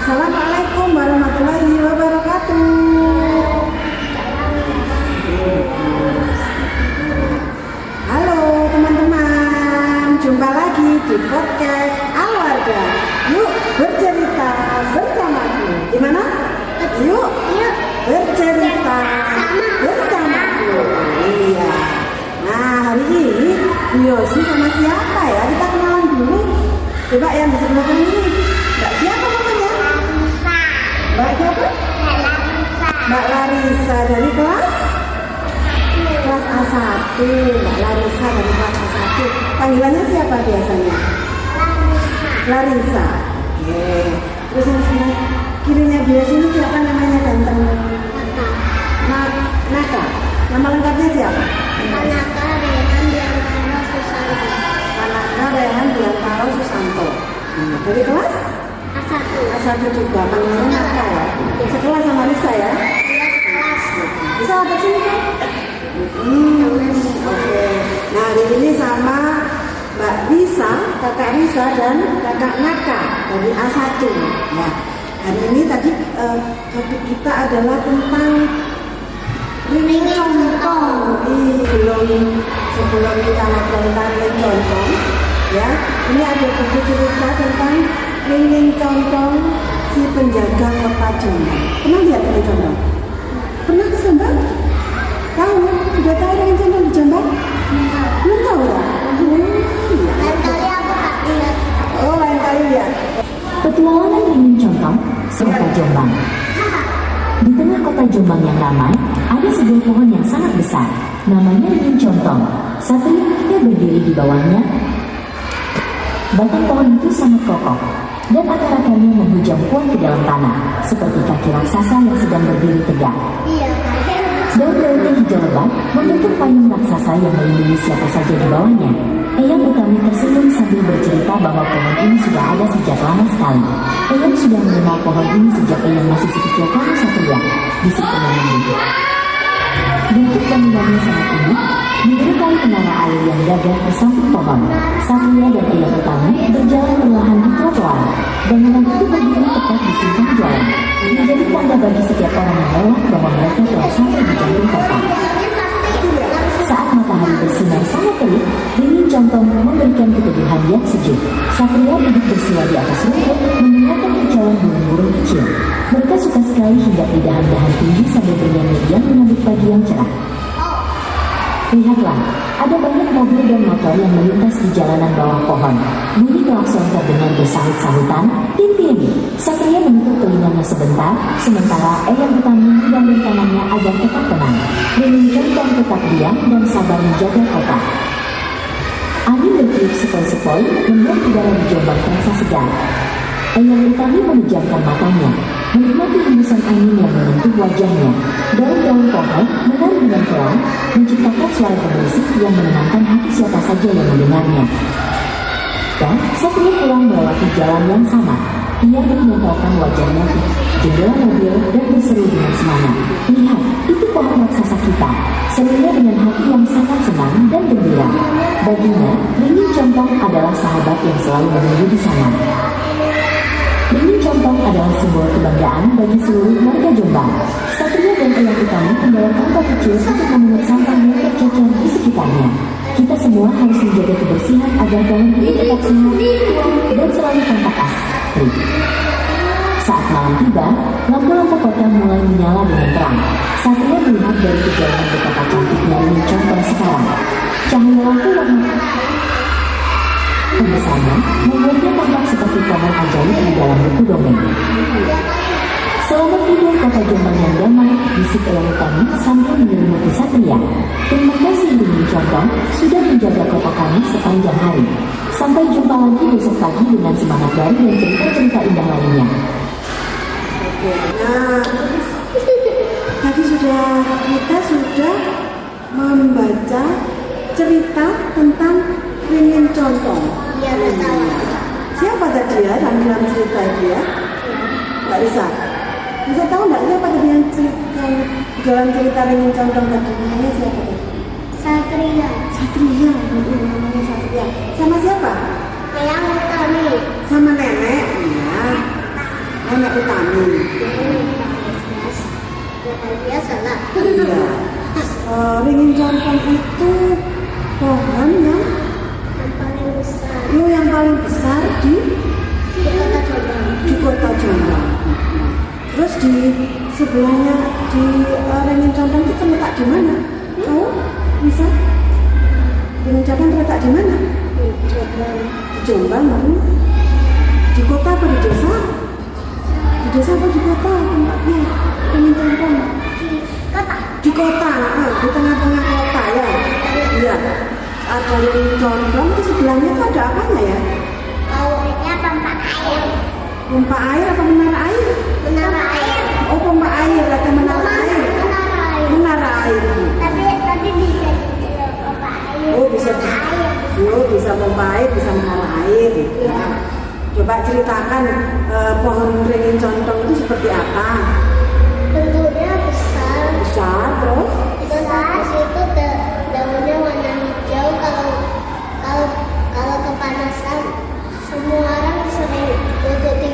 Assalamualaikum warahmatullahi wabarakatuh. Halo teman-teman, jumpa lagi di podcast Al-Wardah. Yuk bercerita bersamaku. Gimana? Yuk bercerita bersamaku. Iya. Nah, hari ini Bu Yosi sama siapa ya? Kita kenalan dulu. Coba yang di sebelah ini. Mbak siapa namanya? Mbak siapa? Mbak Larissa dari kelas A1. Mbak Larissa dari kelas A1. Panggilannya siapa biasanya? Larissa. Oke. Terus yang sebelah kirinya biasanya siapa namanya ganteng? Naka. Nama lengkapnya siapa? Manaka Rehan Biantara Susanto. Manaka Rehan Biantara Susanto. Dari kelas? A1 juga, panggilannya Naka ya? Sekelas sama Risa ya? Iya, sekelas. Bisa apa sih kan? Oke. Nah, hari ini sama Mbak Risa, kakak Risa dan kakak Naka dari A1 ya. Hari ini tadi topik kita adalah tentang ringing contong. Sebelum kita ngobrol tentang ringing contong ya, ini ada buku cerita tentang ringing contong si penjaga kota Jombang. Pernah lihat ringing contong? Pernah ke Jombang? Tahu? Sudah tahu ringing contong di Jombang? Belum tahu ya? Lain kali aku tak lihat. Oh, lain kali ya. Petualangan ringing contong serta Jombang. Di tengah kota Jombang yang ramai, ada sebuah pohon yang sangat besar. Namanya ringing contong. Satria berdiri di bawahnya. Batang pohon itu sangat kokoh, dan akar-akarnya menghujam kuat ke dalam tanah, seperti kaki raksasa yang sedang berdiri tegak. Iya, Daun-daun yang hijau lebat membentuk payung raksasa yang melindungi siapa saja di bawahnya. Eyang Utami tersenyum sambil bercerita bahwa pohon ini sudah ada sejak lama sekali. Eyang sudah mengenal pohon ini sejak Eyang masih sekecil kamu Satria, bisik penyanyi. Bentuk bangunannya sangat unik, menyerupai menara air yang gagah di samping pohon. Satria dan Eyang Utami berjalan perlahan di trotoar. Bangunan itu berdiri tepat di simpang jalan, menjadi tanda bagi setiap orang yang lewat bahwa mereka telah sampai di jantung kota. Saat matahari bersinar sangat terik, ringing contong memberikan keteduhan yang sejuk. Satria duduk bersila di atas rumput, mendengarkan kicauan burung-burung kecil. Mereka suka sekali hinggap di dahan-dahan tinggi sambil bernyanyi dan menyambut pagi yang cerah. Lihatlah, ada banyak mobil dan motor yang melintas di jalanan bawah pohon. Bunyi klakson terdengar bersahut-sahutan. Tin-tin. Satria menutup telinganya sebentar, sementara Eyang Utami menggandeng tangannya agar tetap tenang. Ringing contong tetap diam dan sabar menjaga kota. Angin bertiup sepoi-sepoi, membuat udara di Jombang terasa segar. Eyang Utami memejamkan matanya, menikmati hembusan angin yang menyentuh wajahnya. Daun-daun pohon menari dengan pelan, menciptakan suara berisik yang menenangkan hati siapa saja yang mendengarnya. Dan Satria pulang melewati jalan yang sama. Ia menempelkan wajahnya di jendela mobil dan berseru dengan semangat. Lihat, itu pohon raksasa kita. Serunya dengan hati yang sangat senang dan gembira. Baginya, ringing contong adalah sahabat yang selalu menunggu di sana. Ringing contong adalah simbol kebanggaan bagi seluruh warga Jombang. Satria dan Eyang Utami membawa kantong kecil untuk memungut sampah yang tercecer di sekitarnya. Kita semua harus menjaga kebersihan agar pohon itu tetap sehat, kuat, dan selalu tampak asri. Saat malam tiba, lampu-lampu kota mulai menyala dengan terang. Satria melihat dari kejauhan betapa cantiknya ringing contong sekarang. Cahaya lampu warna besarnya membuatnya tampak seperti pohon ajaib di dalam buku dongeng. Selamat tidur kota Jombang yang damai, bisik Eyang Utami sambil menyelimuti Satria. Terima kasih ringing contong sudah menjaga kota kami sepanjang hari. Sampai jumpa lagi besok pagi dengan semangat baru dan cerita-cerita indah lainnya. Nah, tadi kita sudah membaca cerita tentang ringing contong. Iya, betul. Siapa tadi ya dalam cerita itu ya? Mbak Risa. Bisa tahu nggak siapa tadi yang dalam cerita ringing contong tadi? Namanya siapa tadi? Satria. Satria. Namanya Satria. Sama siapa? Eyang Utami. Sama nenek. Iya. banyak vitamin. Biasa lah. Iya. Ringin Contong itu pohon yang paling besar yang paling besar di Kota Jombang. di Kota Jombang. Terus di sebelahnya di Ringin Contong itu terletak di mana? Tahu? Bisa? Ringin Contong terletak di mana? Jombang. Di Jombang. Di kota apa di desa? Di desa apa di kota tempatnya? Ringin Contong. Kota. Di kota, di tengah-tengah kota ya. Iya. Ada Ringin Contong, itu sebelahnya itu ada apanya ya? Baunya pompa air. Pompa air apa menara air? Menara air. Oh, pompa air atau menara air? Menara air. Menara air. Tapi bisa juga pompa air. Oh, bisa. Air. Oh, bisa pompa air, bisa menara air. Iya. Coba ceritakan pohon Ringin Contong itu seperti apa? Bentuknya besar. Besar, terus? Terus itu daunnya warna hijau. Kalau kepanasan, semua orang sering duduk di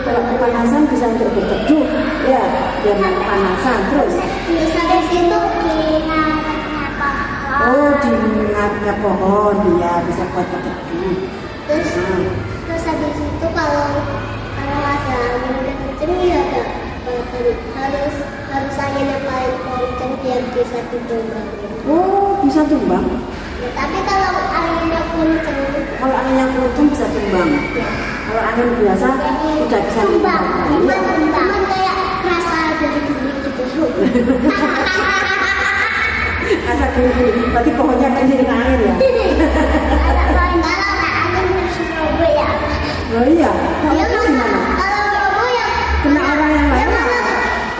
Kalau kepanasan bisa untuk berteduh, ya, biar nggak kepanasan. Terus? Terus habis itu diingatnya pohon. Oh, di mengatnya pohon, ya bisa buat berteduh. Terus habis itu kalau ada angin kenceng ya harus angin yang paling kenceng biar bisa tumbang. Oh, bisa tumbang. Ya, tapi kalau anginnya kenceng, Kalau anginnya kencang bisa tumbang. Kalau angin biasa tidak bisa tumbang. tumbang. Cuman kayak rasa jadi geli gitu. Rasa geli, berarti pohonnya kencing angin ya. Kalau angin harus roboh ya. Oh iya, kalau Ya itu gimana? kalau roboh ya Kena orang yang lain.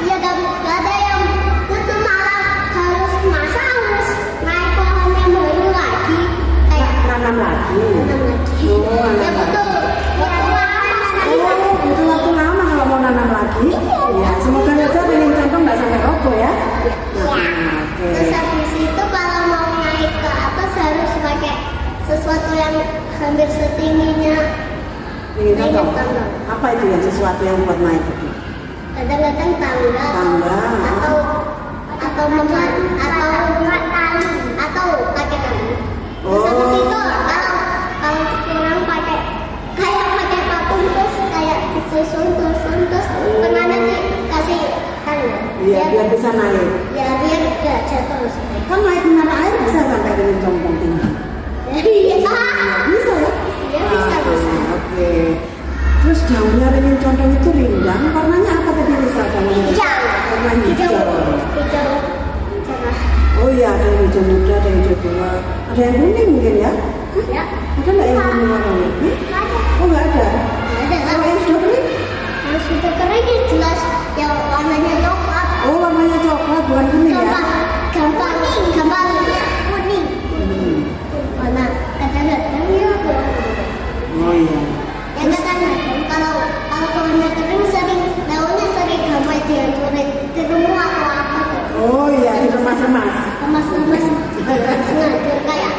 ya gak ada yang itu malah harus masa harus naik pohon yang baru lagi kayak Nanam lagi. nanam lagi. Oh, Ya nanam betul. Oh, butuh waktu lama kalau mau nanam lagi. Ya, semoga aja Ringin Contong nggak sampai roboh ya. Nah, oke. Terus habis itu kalau mau naik ke atas harus pakai sesuatu yang hampir setingginya Ringin Ringin Contong. Contong. Apa itu yang sesuatu yang buat naik itu? kadang-kadang tangga Tangga. atau membuat atau pakai tali. Terus Oh. habis itu kalau kurang pakai patung terus kayak disusun terus tengahnya dikasih tangga. Iya, biar bisa naik. Ya biar gak jatuh. Kan naik menara air bisa sampai Ringin Contong tinggi. Iya. Bisa ya? Iya, bisa. Oke. Terus daunnya Ringin Contong itu rindang. Warnanya apa tadi Lisa? Daunnya? Hijau. Warna hijau. Hijau cerah. Oh iya, ada yang hijau muda, ada yang hijau tua. Ada yang kuning mungkin ya? Ya. Ada nggak yang kuning warnanya? Ada. Oh nggak ada. Ada. Kalau yang sudah kering? Kalau sudah kering ya jelas yang warnanya coklat. Oh warnanya coklat, bukan kuning ya? Gampang kuning. Warna kadang-kadang ya kurang. Oh iya. Yang kadang-kadang kalau pohonnya kering daunnya sering gampang dihancurin di rumah atau apa gitu. Oh iya, diremas-remas. Lemas-lemas ngancur kayak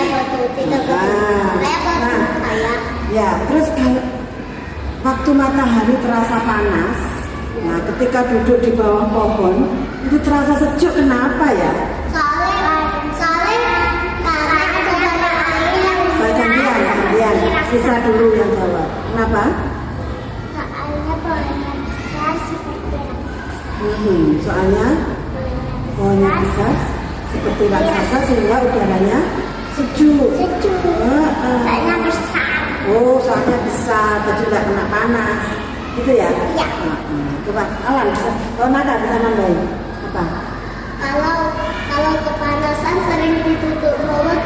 batu tidak kayak batu kayak. Ya, terus kalau waktu matahari terasa panas, nah ketika duduk di bawah pohon itu terasa sejuk. Kenapa ya? Soalnya karena kebanyakan air yang Gantian. Bisa dulu yang jawab. Kenapa? soalnya pohonnya besar seperti Soalnya pohonnya besar seperti raksasa sehingga udaranya sejuk. soalnya besar. Oh, soalnya besar, jadi nggak kena panas, gitu ya? Iya. Coba, Alan, kalau Nada bisa nambahin apa? Kalau kepanasan sering ditutup bawah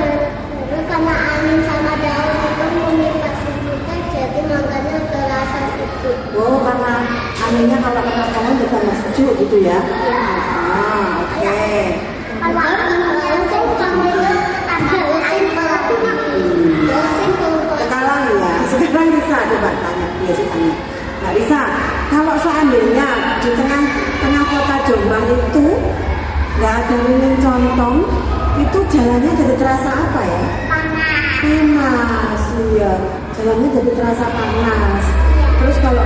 karena angin sama daun itu menipasi kita jadi makanya terasa sejuk. Oh, karena anginnya kalau kena pohon juga nggak sejuk, gitu ya? Oke. Kalau yang kencang itu ada simpel. Sekarang ya, sekarang Lisa coba tanya, biasa tanya. Nah, Lisa, kalau seandainya di tengah kota Jombang itu nggak ada Ringin Contong, itu jalannya jadi terasa apa ya? Panas. Panas, iya. Jalannya jadi terasa panas. Terus kalau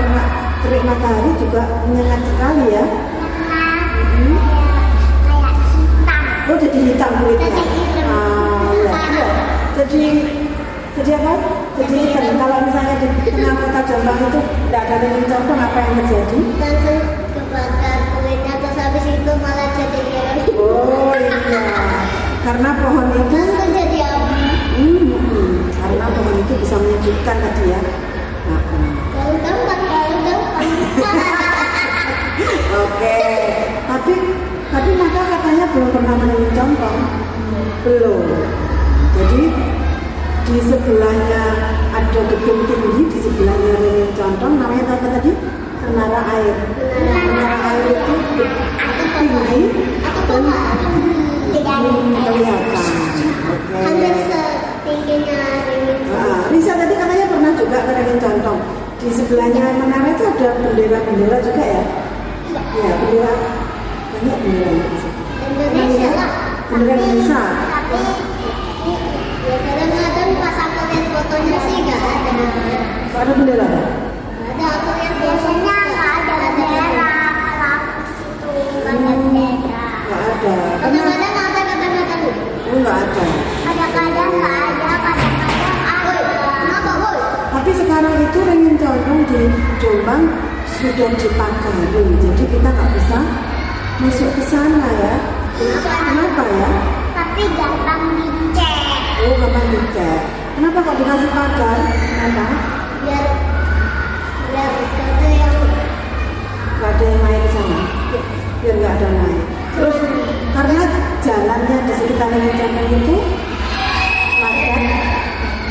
matahari juga menyengat sekali ya. Kayak hitam. Oh, jadi hitam kulitnya. Jadi hitam. Iya. Jadi apa? Jadi kalau misalnya di tengah kota Jombang itu tidak ada angin condong, apa yang terjadi? Langsung kebakar kulitnya, terus habis itu malah jadi ireng. Oh iya, karena pohon itu Langsung jadi abu. karena pohon itu bisa menyejukkan tadi ya. Kalau tempat. Oke, tapi Naka katanya belum pernah menemukan condong. Belum. Jadi di sebelahnya ada gedung tinggi, di sebelahnya Ringin Condong, namanya apa tadi? Menara Air. Menara Air itu tinggi dan kelihatan. Hampir Oke. setingginya Ringin Condong. Risa tadi katanya pernah juga ke Ringin Condong. Di sebelahnya menara itu ada bendera-bendera juga ya? Ya, bendera. Banyak bendera di situ. Indonesia lah. Bendera Indonesia. Tapi ya kadang-kadang pas aku lihat fotonya sih nggak ada. Kok ada bendera? Ada aku lihat biasanya nggak ada bendera. Kalau aku situ nggak ada bendera. Nggak ada. Kadang-kadang ada, kadang-kadang Oh, nggak ada. kadang-kadang nggak ada, kadang-kadang ada. Kenapa boy? Tapi sekarang itu Ringin Condong di Jombang sudah dipagari, jadi kita nggak bisa masuk ke sana ya. Kenapa ya? Tapi gampang dicek. Oh, gampang dicek. Kenapa kok dikasih pagar? Kenapa? Biar kata yang Nggak ada yang main di sana. Biar nggak ada yang main. Terus karena jalannya di sekitar Ringin Condong itu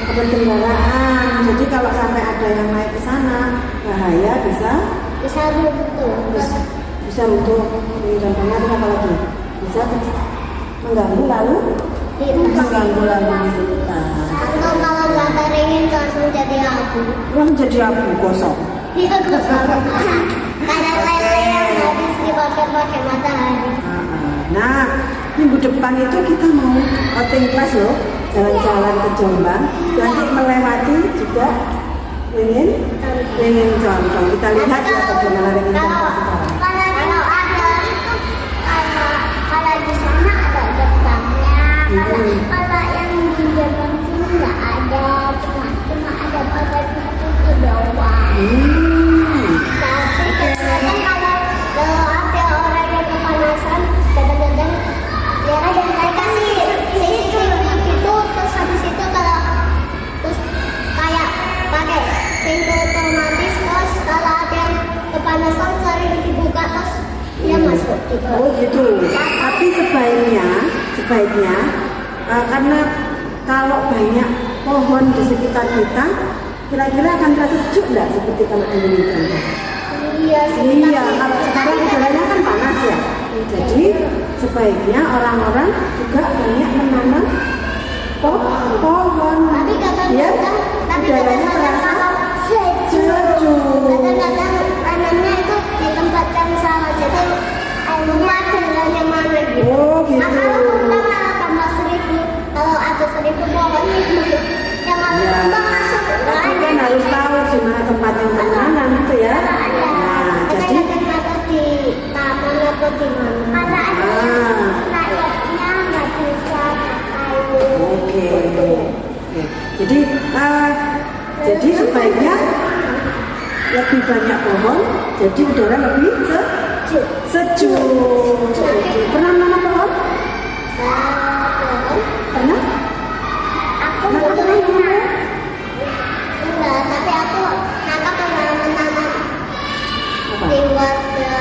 padat kendaraan, jadi kalau sampai ada yang naik ke sana bahaya bisa bisa runtuh. runtuh. Ini contohnya itu apa lagi? Bisa mengganggu lalu lintas. Atau kalau nggak ada ringin langsung jadi abu. Wah, jadi abu gosong. Iya gosong. Kadang lele yang habis dibakar pakai matahari. Nah, minggu depan itu kita mau outing class loh, jalan-jalan ke Jombang, nanti melewati juga Ringin Condong. Kita lihat ya bagaimana Ringin Condong sekarang. Kalau ada itu kalau di sana ada depannya. Kalau yang di depan sini nggak ada, cuma ada pagarnya itu doang. Tapi kadang-kadang kalau ada orang yang kepanasan, kadang-kadang ya ada yang kasih itu terus habis itu kalau terus kayak pakai pintu otomatis, terus kalau ada yang kepanasan sering dibuka terus dia masuk gitu. Oh gitu. Tapi sebaiknya karena kalau banyak pohon di sekitar kita, kira-kira akan terasa sejuk nggak seperti kalau di Ringin Condong? Iya sih. Iya, kalau sekarang udaranya kan panas ya. Jadi sebaiknya orang-orang juga banyak menanam pohon. Tapi kadang-kadang udaranya terasa sejuk. Kadang-kadang tanamnya itu di tempat yang salah, jadi airnya jalannya mana gitu. Oh gitu. Nah, kalau malah tambah 1000, kalau ada 1000 pohon yang harus Ya, tumbang langsung tapi kan harus tahu di mana tempat yang menanam gitu ya. Nah, jadi kadang-kadang ada di taman atau di mana. Karena rakyatnya nggak bisa pakai. Oke. Jadi sebaiknya lebih banyak pohon, jadi udara lebih sejuk. Pernah menanam pohon? Pernah? Aku Naka belum pernah menanam pohon? enggak, tapi aku pernah menanam Apa? di warga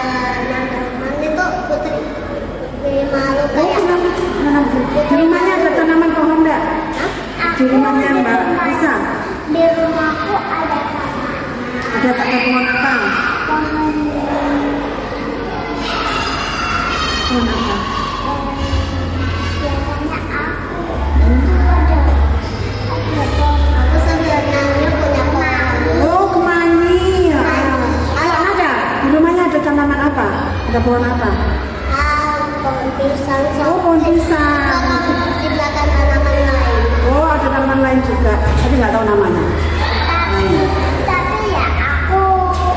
tanaman itu putri di malu Oh, kayak menanam. Di rumahnya ada tanaman pohon enggak? Di rumahnya Mbak Risa? di rumahku ada tanaman Ada pohon apa? pohon Pohon apa? biasanya aku itu ada pohon. Aku sebenarnya punya pohon. Oh, kemangi. Ya. Ada. Di rumahnya ada tanaman apa? Ada pohon apa? Pohon pisang. Oh, pohon pisang. Di belakang tanaman lain. Oh, ada tanaman lain juga, tapi nggak tahu namanya. Tapi ya aku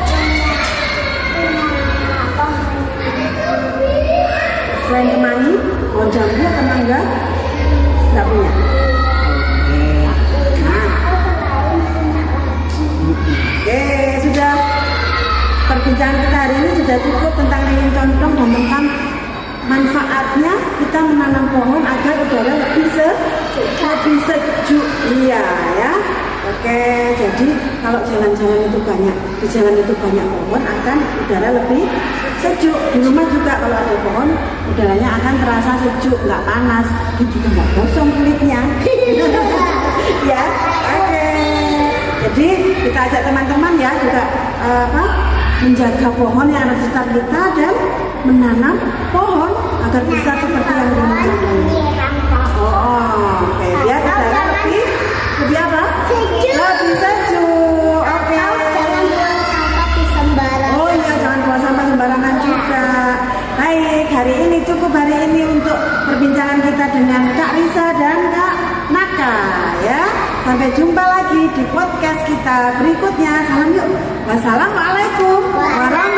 punya pohon jambu atau mangga? Nggak punya. Oke, sudah perbincangan kita hari ini sudah cukup tentang ringin condong dan tentang manfaatnya kita menanam pohon agar udara lebih sejuk. Iya ya. Oke, jadi kalau jalan-jalan itu banyak, di jalan itu banyak pohon akan udara lebih sejuk. Di rumah juga kalau ada pohon, udaranya akan terasa sejuk, nggak panas, dan juga nggak gosong kulitnya. Ya, oke. Jadi kita ajak teman-teman ya juga menjaga pohon yang ada di sekitar kita dan menanam pohon agar bisa seperti yang dimaksudkan. Oke, biar udara lebih apa? Lebih sejuk. Oke. Jangan buang sampah di sembarangan. Oh iya, jangan buang sampah sembarangan juga. Baik, cukup hari ini untuk perbincangan kita dengan Kak Risa dan Kak Naka ya. Sampai jumpa lagi di podcast kita berikutnya. Salam yuk. Wassalamualaikum warahmatullahi